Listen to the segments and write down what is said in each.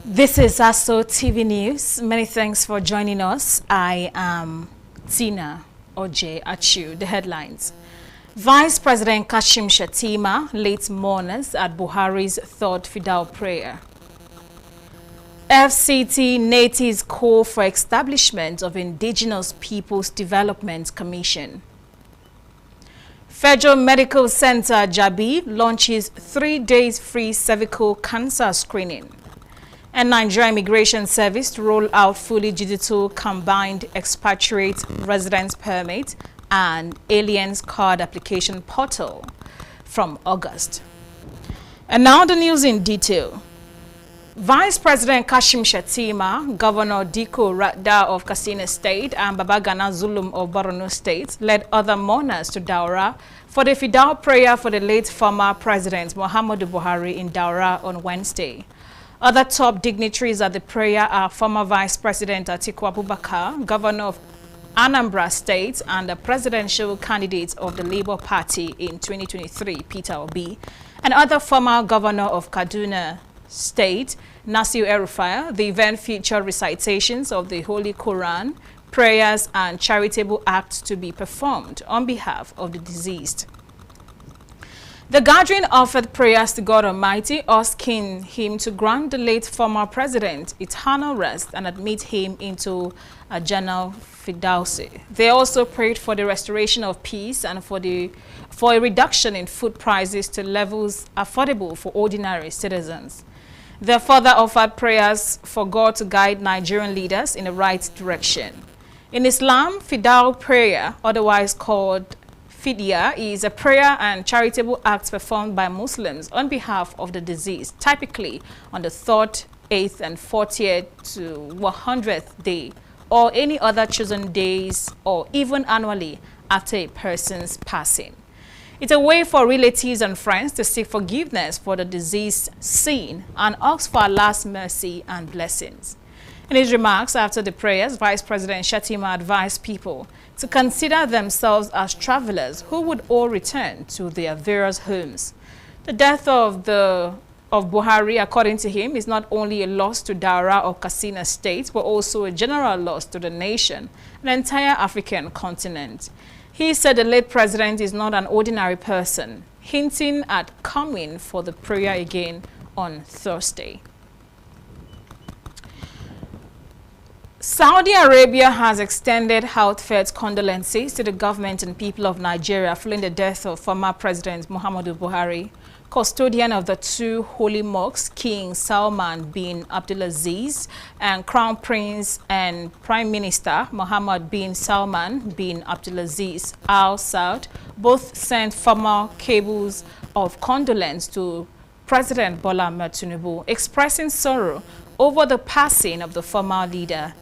This is ASO TV News. Many thanks for joining us. I am Tina Oje Achu. The headlines. Vice President Kashim Shettima leads mourners at Buhari's third Fidal prayer. FCT natives call for establishment of Indigenous Peoples Development Commission. Federal Medical Center Jabi launches 3 days free cervical cancer screening. And Nigeria Immigration Service to roll out fully digital combined expatriate residence permit and aliens card application portal from August. And now the news in detail. Vice President Kashim Shettima, Governor Diko Radda of Katsina State and Babagana Zulum of Borno State led other mourners to Daura for the Fidal prayer for the late former President Muhammadu Buhari in Daura on Wednesday. Other top dignitaries at the prayer are former Vice President Atiku Abubakar, Governor of Anambra State and the presidential candidate of the Labour Party in 2023, Peter Obi, and other former Governor of Kaduna State, Nasir El-Rufai. The event featured recitations of the Holy Quran, prayers and charitable acts to be performed on behalf of the deceased. The gathering offered prayers to God Almighty, asking Him to grant the late former president eternal rest and admit him into a Jannah Firdausi. They also prayed for the restoration of peace and for a reduction in food prices to levels affordable for ordinary citizens. They further offered prayers for God to guide Nigerian leaders in the right direction. In Islam, Fidal prayer, otherwise called Fidya, is a prayer and charitable act performed by Muslims on behalf of the deceased, typically on the 3rd, 8th, and 40th to 100th day, or any other chosen days, or even annually after a person's passing. It's a way for relatives and friends to seek forgiveness for the deceased's sin and ask for Allah's mercy and blessings. In his remarks after the prayers, Vice President Shettima advised people to consider themselves as travelers who would all return to their various homes. The death of Buhari, according to him, is not only a loss to Daura or Katsina State, but also a general loss to the nation and the entire African continent. He said the late president is not an ordinary person, hinting at coming for the prayer again on Thursday. Saudi Arabia has extended heartfelt condolences to the government and people of Nigeria following the death of former President Muhammadu Buhari. Custodian of the 2 holy mosques, King Salman bin Abdulaziz and Crown Prince and Prime Minister Mohammed bin Salman bin Abdulaziz Al Saud both sent formal cables of condolence to President Bola Ahmed Tinubu, expressing sorrow over the passing of the former leader.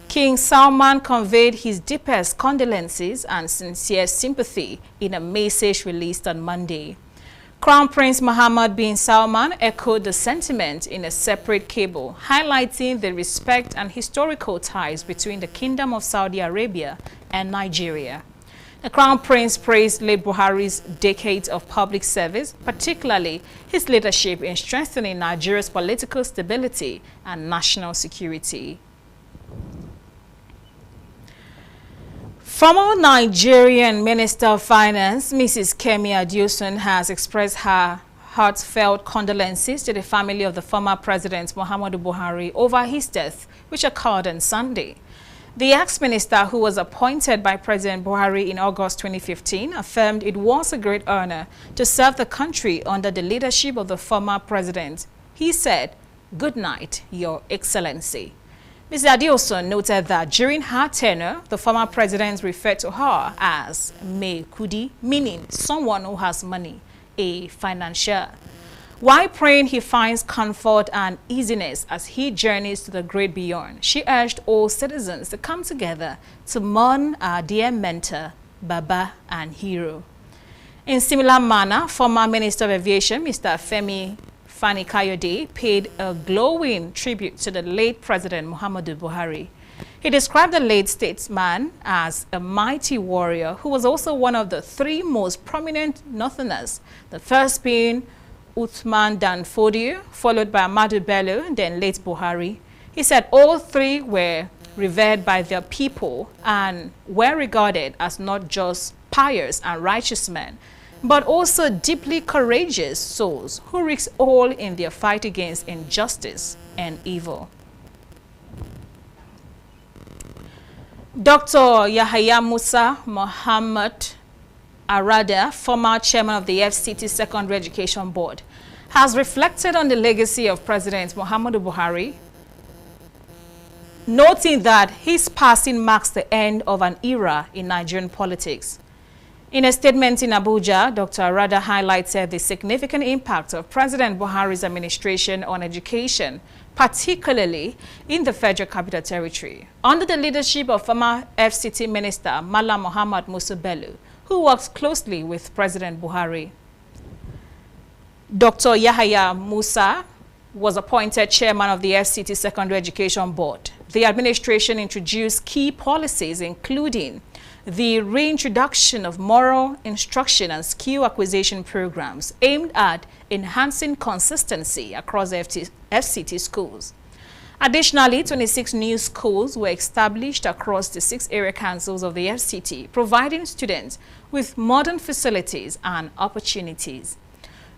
King Salman conveyed his deepest condolences and sincere sympathy in a message released on Monday. Crown Prince Mohammed bin Salman echoed the sentiment in a separate cable, highlighting the respect and historical ties between the Kingdom of Saudi Arabia and Nigeria. The Crown Prince praised late Buhari's decades of public service, particularly his leadership in strengthening Nigeria's political stability and national security. Former Nigerian Minister of Finance, Mrs. Kemi Adeosun, has expressed her heartfelt condolences to the family of the former President Muhammadu Buhari over his death, which occurred on Sunday. The ex-minister, who was appointed by President Buhari in August 2015, affirmed it was a great honor to serve the country under the leadership of the former president. He said, "Good night, Your Excellency." Ms. Adeosun noted that during her tenure, the former president referred to her as Mai Kudi, meaning someone who has money, a financier. While praying he finds comfort and easiness as he journeys to the great beyond, she urged all citizens to come together to mourn our dear mentor, Baba and hero. In similar manner, former Minister of Aviation, Mr. Femi Fani-Kayode, paid a glowing tribute to the late President Muhammadu Buhari. He described the late statesman as a mighty warrior who was also one of the 3 most prominent Northerners, the first being Uthman Danfodio, followed by Ahmadu Bello, then late Buhari. He said all three were revered by their people and were regarded as not just pious and righteous men, but also deeply courageous souls who risked all in their fight against injustice and evil. Dr. Yahaya Musa Muhammad Arada, former chairman of the FCT Secondary Education Board, has reflected on the legacy of President Muhammadu Buhari, noting that his passing marks the end of an era in Nigerian politics. In a statement in Abuja, Dr. Arada highlighted the significant impact of President Buhari's administration on education, particularly in the Federal Capital Territory, under the leadership of former FCT Minister Malam Muhammad Musa Bello, who works closely with President Buhari. Dr. Yahaya Musa was appointed chairman of the FCT Secondary Education Board. The administration introduced key policies, including the reintroduction of moral instruction and skill acquisition programs aimed at enhancing consistency across FCT schools. Additionally, 26 new schools were established across the 6 area councils of the FCT, providing students with modern facilities and opportunities.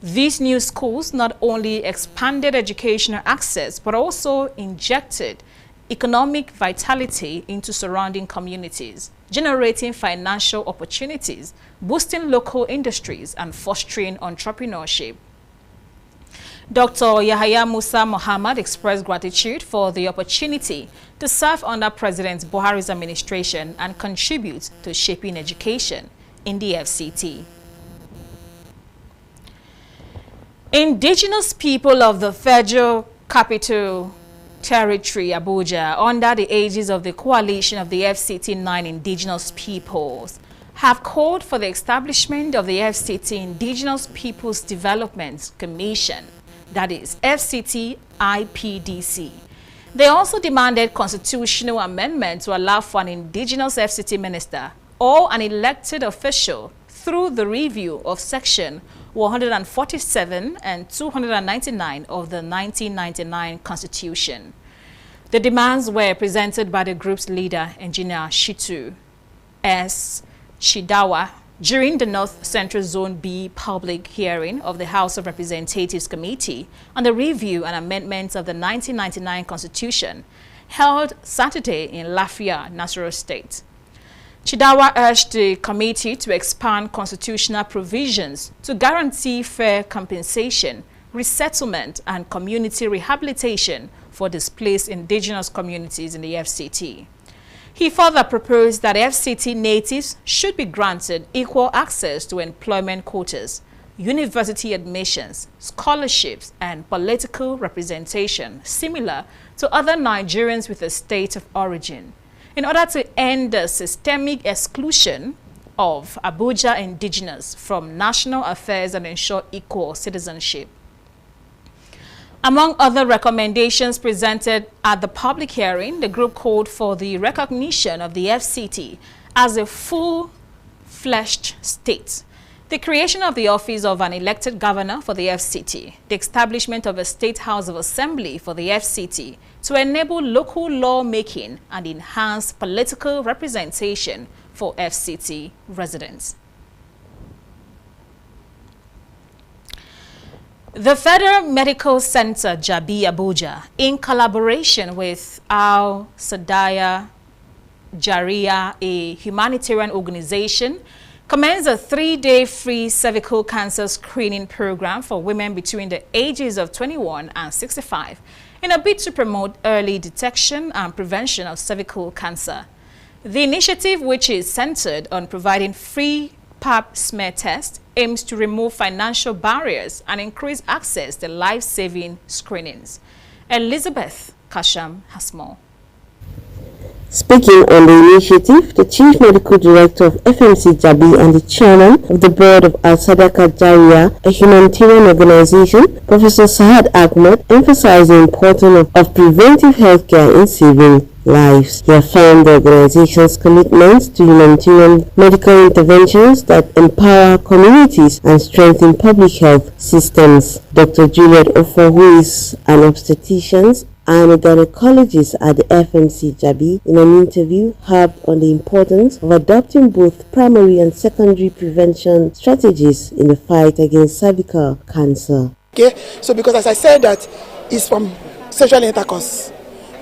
These new schools not only expanded educational access, but also injected economic vitality into surrounding communities, generating financial opportunities, boosting local industries, and fostering entrepreneurship. Dr. Yahaya Musa Muhammad expressed gratitude for the opportunity to serve under President Buhari's administration and contribute to shaping education in the FCT. Indigenous people of the Federal Capital Territory, Abuja, under the aegis of the coalition of the FCT 9 indigenous peoples, have called for the establishment of the FCT Indigenous Peoples Development Commission, that is FCT IPDC. They also demanded constitutional amendment to allow for an indigenous FCT minister or an elected official through the review of Section 147 and 299 of the 1999 Constitution. The demands were presented by the group's leader, Engineer Shitu S. Shidawa, during the North Central Zone B public hearing of the House of Representatives Committee on the review and amendments of the 1999 Constitution, held Saturday in Lafia, Nasarawa State. Chidawa urged the committee to expand constitutional provisions to guarantee fair compensation, resettlement, and community rehabilitation for displaced indigenous communities in the FCT. He further proposed that FCT natives should be granted equal access to employment quotas, university admissions, scholarships, and political representation similar to other Nigerians with a state of origin, in order to end the systemic exclusion of Abuja indigenous from national affairs and ensure equal citizenship. Among other recommendations presented at the public hearing, the group called for the recognition of the FCT as a full-fledged state, the creation of the office of an elected governor for the FCT, the establishment of a state house of assembly for the FCT to enable local lawmaking and enhance political representation for FCT residents. The Federal Medical Center, Jabi, Abuja, in collaboration with Al Sadaya Jariya, a humanitarian organization, commenced a 3-day free cervical cancer screening program for women between the ages of 21 and 65 in a bid to promote early detection and prevention of cervical cancer. The initiative, which is centered on providing free pap smear tests, aims to remove financial barriers and increase access to life-saving screenings. Elizabeth Kasham has more. Speaking on the initiative, the Chief Medical Director of FMC Jabi and the Chairman of the Board of Al Sadaka Jariya, a humanitarian organization, Professor Saad Ahmed, emphasized the importance of preventive healthcare in saving lives. He affirmed the organization's commitment to humanitarian medical interventions that empower communities and strengthen public health systems. Dr. Juliet Ofo, who is an obstetrician and a gynecologist at the FMC Jabi, in an interview, harped on the importance of adopting both primary and secondary prevention strategies in the fight against cervical cancer. Okay, so because as I said that it's from sexual intercourse.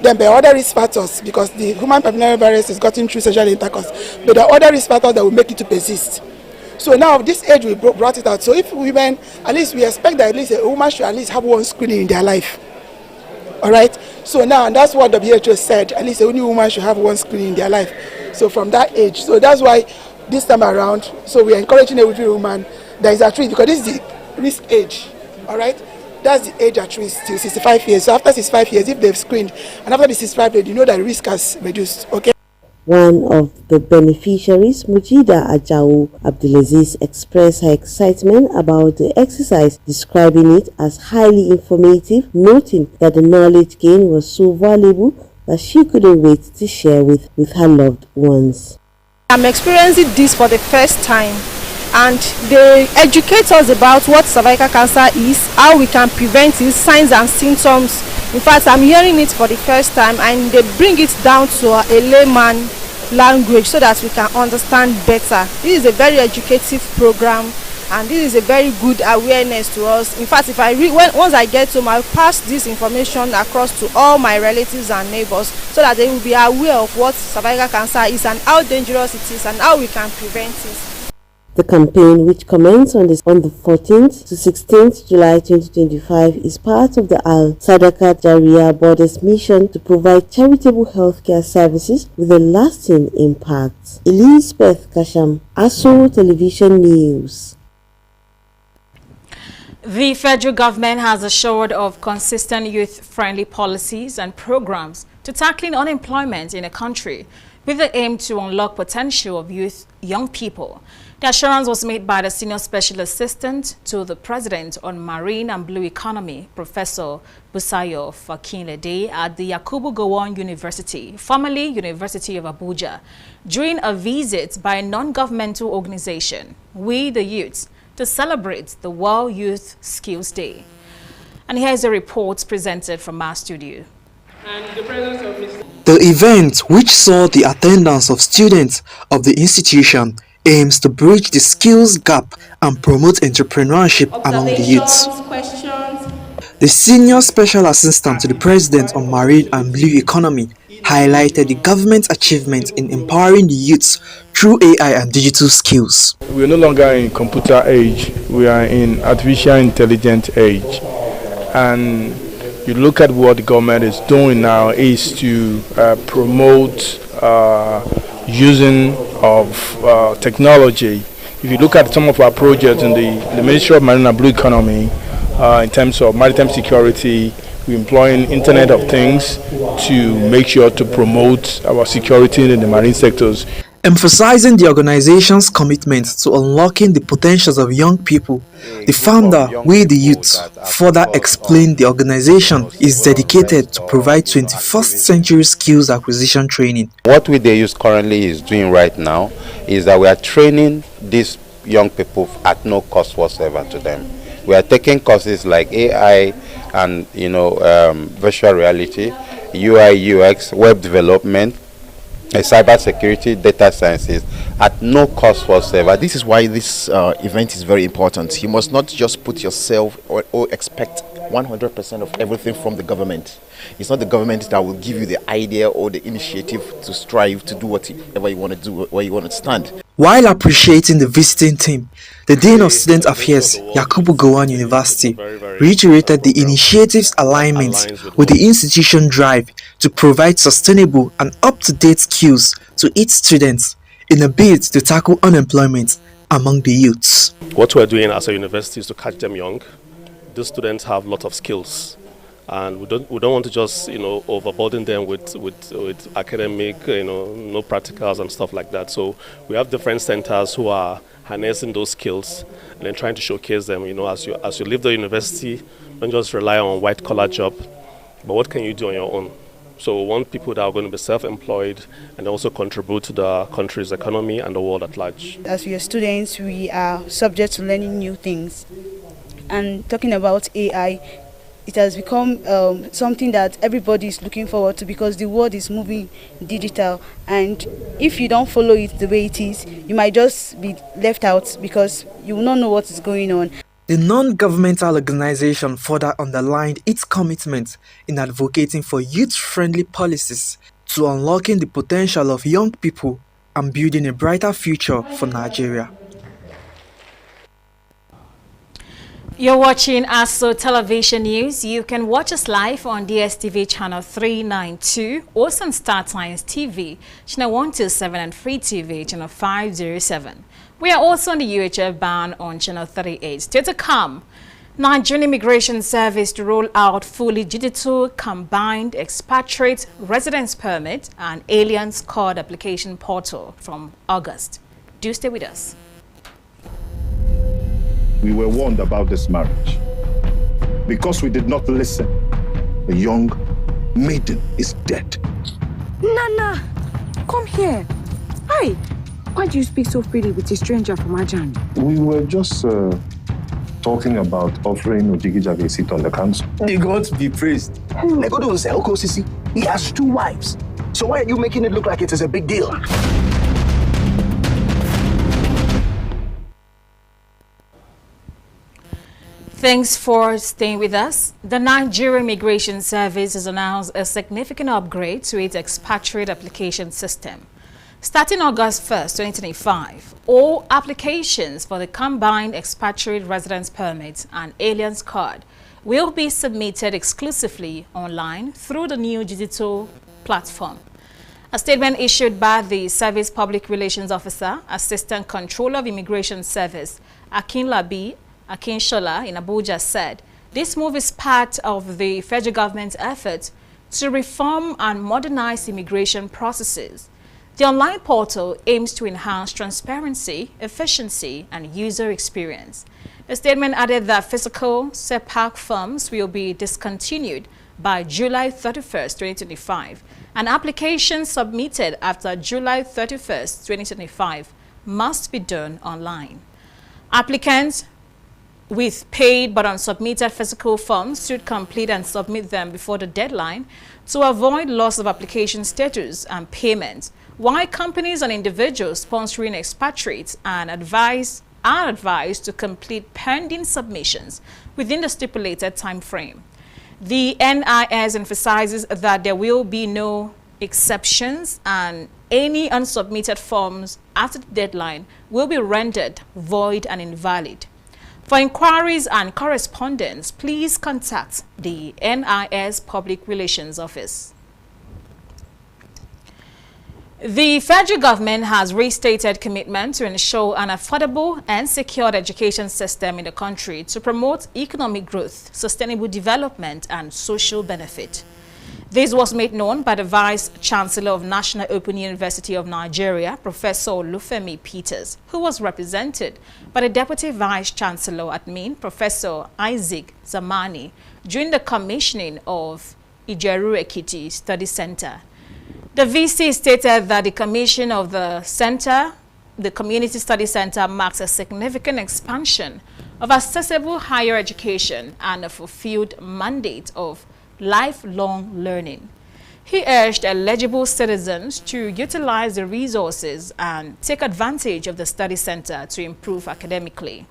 Then there are other risk factors because the human papillomavirus is gotten through sexual intercourse. But there are other risk factors that will make it to persist. So now this age we brought it out. So if women, at least we expect that at least a woman should at least have one screening in their life. All right. So now, and that's what WHO said. At least only woman should have one screening in their life. So from that age. So that's why this time around, so we are encouraging every woman that is at risk because this is the risk age. All right. That's the age at risk till 65 years. So after 65 years, if they've screened, and after the 65 years, you know that the risk has reduced. Okay. One of the beneficiaries, Mujida Ajao Abdulaziz, expressed her excitement about the exercise, describing it as highly informative, noting that the knowledge gained was so valuable that she couldn't wait to share with her loved ones. I'm experiencing this for the first time, and they educate us about what cervical cancer is, how we can prevent it, signs and symptoms. In fact, I'm hearing it for the first time, and they bring it down to a layman language so that we can understand better. This is a very educative program, and this is a very good awareness to us. In fact, if I once I get home, I'll pass this information across to all my relatives and neighbors so that they will be aware of what cervical cancer is and how dangerous it is and how we can prevent it. The campaign, which commenced on the 14th to 16th July 2025, is part of the Al Sadaka Jariya Board's mission to provide charitable healthcare services with a lasting impact. Elizabeth Kasham, ASO Television News. The federal government has assured of consistent youth-friendly policies and programs to tackling unemployment in the country with the aim to unlock potential of young people. The assurance was made by the Senior Special Assistant to the President on Marine and Blue Economy, Professor Busayo Fakinlede, at the Yakubu Gowon University, formerly University of Abuja, during a visit by a non-governmental organization, We the Youth, to celebrate the World Youth Skills Day. And here is a report presented from our studio. The event, which saw the attendance of students of the institution, aims to bridge the skills gap and promote entrepreneurship among the youths. The Senior Special Assistant to the President on Marine and Blue Economy highlighted the government's achievements in empowering the youths through AI and digital skills. We are no longer in computer age, we are in artificial intelligence age. And you look at what the government is doing now is to promote using of technology. If you look at some of our projects in the Ministry of Marine and Blue Economy, in terms of maritime security, we're employing Internet of Things to make sure to promote our security in the marine sectors. Emphasizing the organization's commitment to unlocking the potentials of young people, the founder, We the Youth, further explained the organization is dedicated to provide 21st century skills acquisition training. What We the Youth currently is doing right now is that we are training these young people at no cost whatsoever to them. We are taking courses like AI and virtual reality, UI, UX, web development, cyber security, data sciences at no cost whatsoever. This is why this event is very important. You must not just put yourself or expect 100% of everything from the government. It's not the government that will give you the idea or the initiative to strive to do whatever you want to do, where you want to stand. While appreciating the visiting team, the Dean of Student Affairs, Yakubu Gowon University, reiterated the initiative's alignment with the institution drive to provide sustainable and up-to-date skills to its students in a bid to tackle unemployment among the youths. What we're doing as a university is to catch them young. These students have a lot of skills, and we don't want to just overburden them with academic no practicals and stuff like that. So we have different centers who are harnessing those skills and then trying to showcase them. As you leave the university, don't just rely on white collar job, but what can you do on your own? So we want people that are going to be self-employed and also contribute to the country's economy and the world at large. As we are students, we are subject to learning new things. And talking about AI, it has become something that everybody is looking forward to, because the world is moving digital. And if you don't follow it the way it is, you might just be left out because you will not know what is going on. The non-governmental organization further underlined its commitment in advocating for youth-friendly policies to unlocking the potential of young people and building a brighter future for Nigeria. You're watching ASO Television News. You can watch us live on DSTV channel 392, also on Star Times TV, channel 127, and Free TV, channel 507. We are also on the UHF band on channel 38. Still to come, Nigerian Immigration Service to roll out fully digital combined expatriate residence permit and aliens card application portal from August. Do stay with us. We were warned about this marriage. Because we did not listen, the young maiden is dead. Nana, come here. Hi. Why do you speak so freely with a stranger from Ajani? We were just talking about offering Ojigijagi a seat on the council. The gods be praised. Legodo is Elko Sisi. He has 2 wives. So why are you making it look like it is a big deal? Thanks for staying with us. The Nigerian Immigration Service has announced a significant upgrade to its expatriate application system. Starting August 1st, 2025, all applications for the combined expatriate residence permit and aliens card will be submitted exclusively online through the new digital platform. A statement issued by the Service Public Relations Officer, Assistant Controller of Immigration Service, Akinlabi Akinshola in Abuja said, this move is part of the federal government's effort to reform and modernize immigration processes. The online portal aims to enhance transparency, efficiency, and user experience. The statement added that physical SEPAC forms will be discontinued by July 31st, 2025, and applications submitted after July 31st, 2025 must be done online. Applicants with paid but unsubmitted physical forms should complete and submit them before the deadline to avoid loss of application status and payment, while companies and individuals sponsoring expatriates are advised to complete pending submissions within the stipulated time frame. The NIS emphasizes that there will be no exceptions and any unsubmitted forms after the deadline will be rendered void and invalid. For inquiries and correspondence, please contact the NIS Public Relations Office. The federal government has restated commitment to ensure an affordable and secured education system in the country to promote economic growth, sustainable development, and social benefit. This was made known by the Vice Chancellor of National Open University of Nigeria, Professor Olufemi Peters, who was represented by the Deputy Vice Chancellor Admin, Professor Isaac Zamani, during the commissioning of Ijeru Ekiti Study Center. The VC stated that the commission of the center, the Community Study Center, marks a significant expansion of accessible higher education and a fulfilled mandate of lifelong learning. He urged eligible citizens to utilize the resources and take advantage of the study center to improve academically.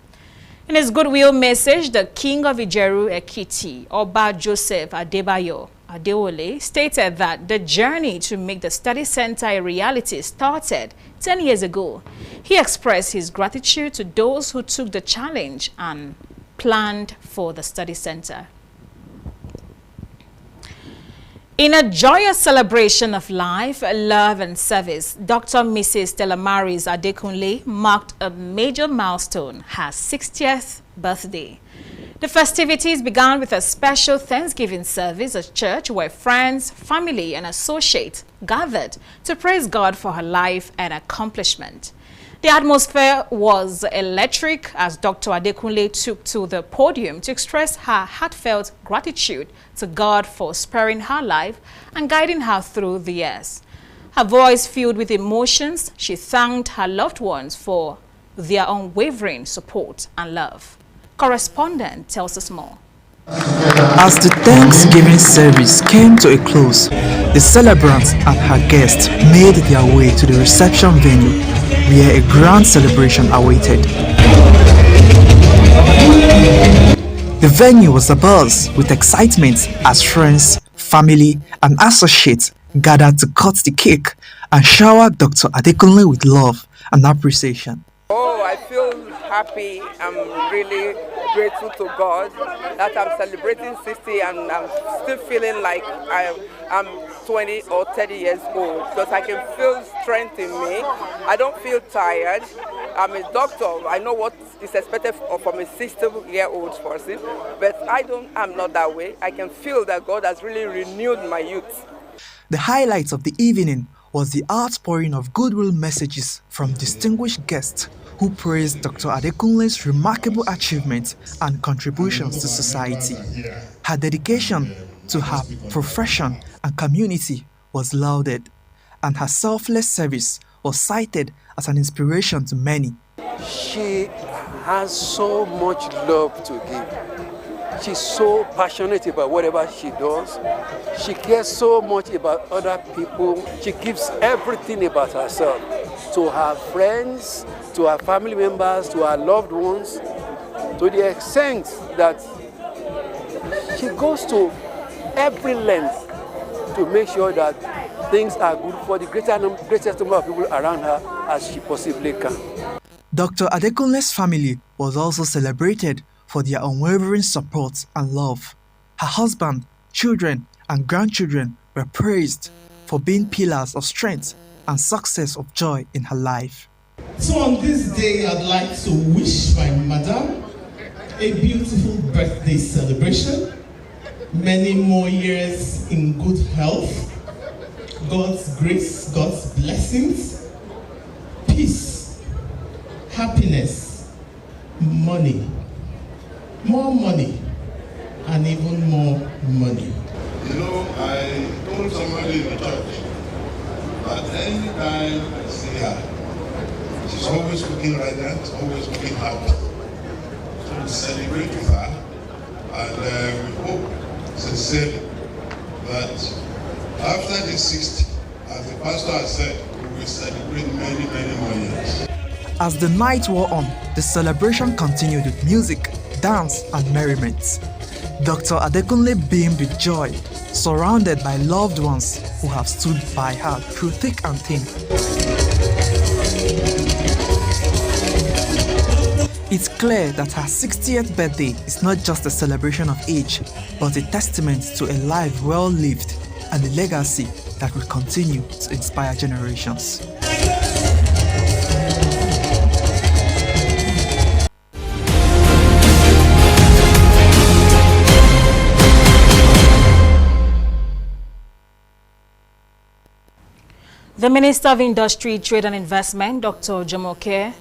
In his goodwill message, the King of Ijeru Ekiti, Oba Joseph Adebayo Adewole, stated that the journey to make the study center a reality started 10 years ago. He expressed his gratitude to those who took the challenge and planned for the study center. In a joyous celebration of life, love, and service, Dr. Mrs. Telamaris Adekunle marked a major milestone, her 60th birthday. The festivities began with a special Thanksgiving service at church where friends, family and associates gathered to praise God for her life and accomplishment. The atmosphere was electric as Dr. Adekunle took to the podium to express her heartfelt gratitude to God for sparing her life and guiding her through the years. Her voice filled with emotions, she thanked her loved ones for their unwavering support and love. Correspondent tells us more. As the Thanksgiving service came to a close, the celebrants and her guests made their way to the reception venue where a grand celebration awaited. The venue was abuzz with excitement as friends, family and associates gathered to cut the cake and shower Dr. Adekunle with love and appreciation. Oh, I feel happy. I'm really grateful to God that I'm celebrating 60 and I'm still feeling like I'm 20 or 30 years old because I can feel strength in me. I don't feel tired. I'm a doctor. I know what is expected from a 60-year-old person, but I'm not that way. I can feel that God has really renewed my youth. The highlight of the evening was the outpouring of goodwill messages from distinguished guests who praised Dr. Adekunle's remarkable achievements and contributions to society. Her dedication to her profession and community was lauded, and her selfless service was cited as an inspiration to many. She has so much love to give. She's so passionate about whatever she does. She cares so much about other people. She gives everything about herself to her friends, to her family members, to her loved ones, to the extent that she goes to every length to make sure that things are good for the greatest number of people around her as she possibly can. Dr. Adekunle's family was also celebrated for their unwavering support and love. Her husband, children and grandchildren were praised for being pillars of strength and success of joy in her life. So on this day, I'd like to wish my madam a beautiful birthday celebration, many more years in good health, God's grace, God's blessings, peace, happiness, money, more money, and even more money. You know, I told somebody in the church that any time I see her, she's always looking radiant, always looking happy. So we celebrate with her, and we hope sincerely that after the 60th, as the pastor has said, we will celebrate many, many more years. As the night wore on, the celebration continued with music, dance and merriment. Dr. Adekunle beamed with joy, surrounded by loved ones who have stood by her through thick and thin. It's clear that her 60th birthday is not just a celebration of age, but a testament to a life well lived and a legacy that will continue to inspire generations. The Minister of Industry, Trade and Investment, Dr. Jumoke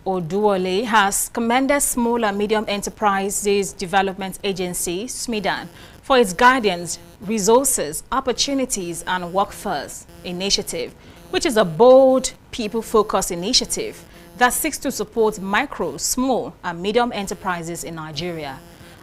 Oduwole, has commended Small and Medium Enterprises Development Agency, SMEDAN, for its guidance, resources, opportunities and workforce initiative, which is a bold, people-focused initiative that seeks to support micro, small and medium enterprises in Nigeria.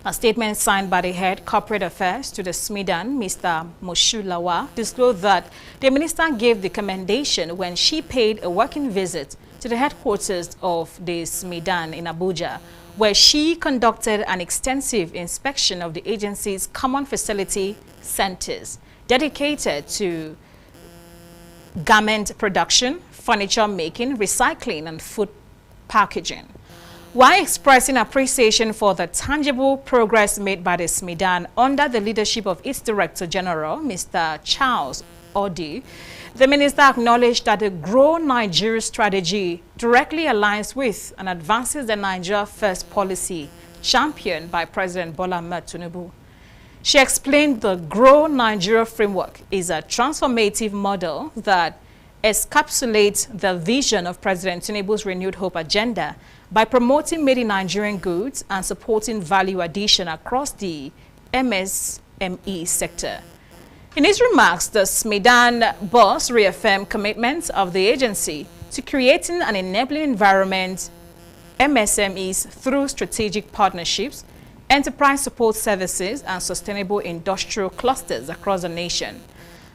A statement signed by the head corporate affairs to the SMEDAN, Mr. Moshulawa, disclosed that the minister gave the commendation when she paid a working visit to the headquarters of the SMEDAN in Abuja, where she conducted an extensive inspection of the agency's common facility centers dedicated to garment production, furniture making, recycling and food packaging. While expressing appreciation for the tangible progress made by the SMEDAN under the leadership of its Director General, Mr. Charles Odi, the minister acknowledged that the Grow Nigeria strategy directly aligns with and advances the Nigeria First policy championed by President Bola Ahmed Tinubu. She explained the Grow Nigeria framework is a transformative model that encapsulates the vision of President Tinubu's Renewed Hope agenda by promoting made in Nigerian goods and supporting value addition across the MSME sector. In his remarks, the Smedan boss reaffirmed commitments of the agency to creating an enabling environment MSMEs through strategic partnerships, enterprise support services, and sustainable industrial clusters across the nation.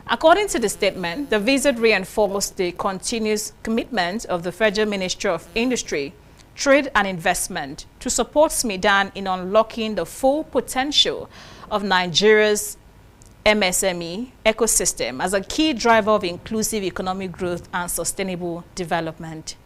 According to the statement, the visit reinforced the continuous commitment of the Federal Ministry of Industry, Trade and Investment to support Smedan in unlocking the full potential of Nigeria's MSME ecosystem as a key driver of inclusive economic growth and sustainable development.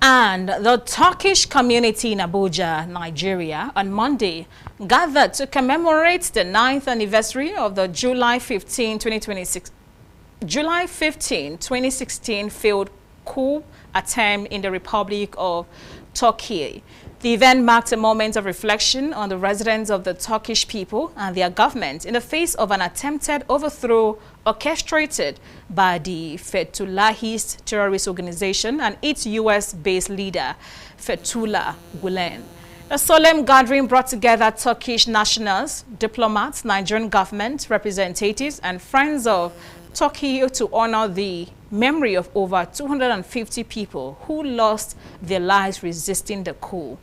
And the Turkish community in Abuja, Nigeria, on Monday gathered to commemorate the 9th anniversary of the July 15, 2016 failed coup attempt in the Republic of Turkey. The event marked a moment of reflection on the residents of the Turkish people and their government in the face of an attempted overthrow orchestrated by the Fethullahist terrorist organization and its U.S.-based leader, Fethullah Gulen. A solemn gathering brought together Turkish nationals, diplomats, Nigerian government representatives, and friends of Turkey to honor the memory of over 250 people who lost their lives resisting the coup.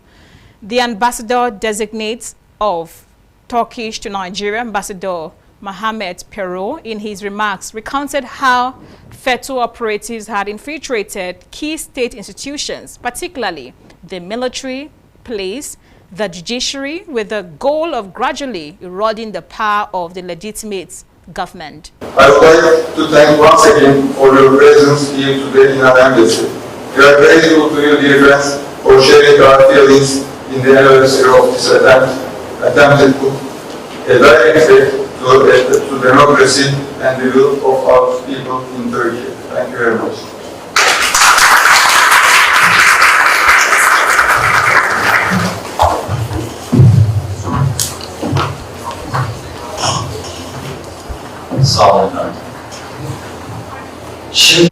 The ambassador-designate of Turkish to Nigeria, Ambassador Mohamed Pero, in his remarks, recounted how FETÖ operatives had infiltrated key state institutions, particularly the military, police, the judiciary, with the goal of gradually eroding the power of the legitimate government. I would like to thank once again for your presence here today in our embassy. We are grateful to you, dear friends, for sharing our feelings in the anniversary of this attempted coup, a direct threat to democracy and the will of our people in Turkey. Thank you very much. Sağ olun efendim. Şimdi